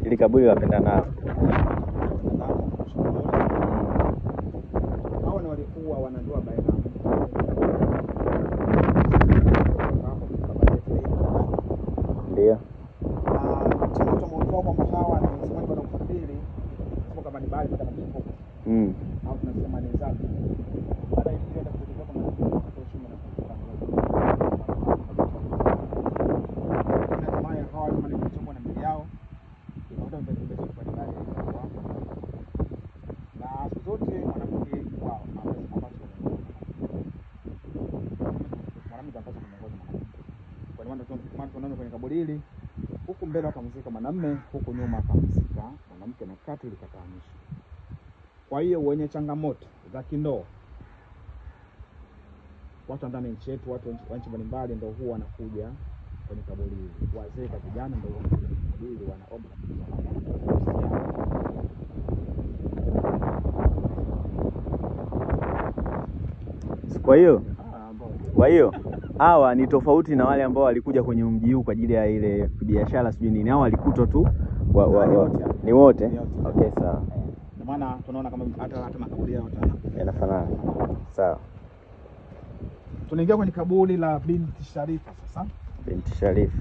Ili kaburi wapenda nao. Hao ni walikuwa wanandoa baina ndio. Changamoto mmoja kwamba hawa ni msemaji bado kufadhili sio kama ni bali kama mikopo. Au tunasema ni zabi. Baada ya ile ndio kutoka kama kwa shimo na kuna jamaa hawa kama ni mchongo na mbili yao. Ndio ndio ndio kwa ndani na zote mwanamke wao ambacho mwanamke anapaswa kuongoza kwa maana tunaona kwenye kaburi hili huku mbele akamzika mwanamume, huku nyuma akamzika mwanamke na kati ilikatanisha. Kwa hiyo wenye changamoto za kindoa, watu ndani ya nchi yetu, watu wa nchi mbalimbali ndio huwa wanakuja kwenye kaburi hili. Wazee kwa vijana ndio wanakuja kwenye kaburi hili wanaomba. Kwa hiyo hawa ni tofauti na wale ambao walikuja kwenye mji huu kwa ajili ya ile biashara sijui nini. Hao walikutwa tu ni wote. Okay, sawa. Ndio maana tunaona kama hata makaburi yao yanafanana. Sawa. Tunaingia kwenye kaburi la binti Sharifa sasa. Binti Sharifa.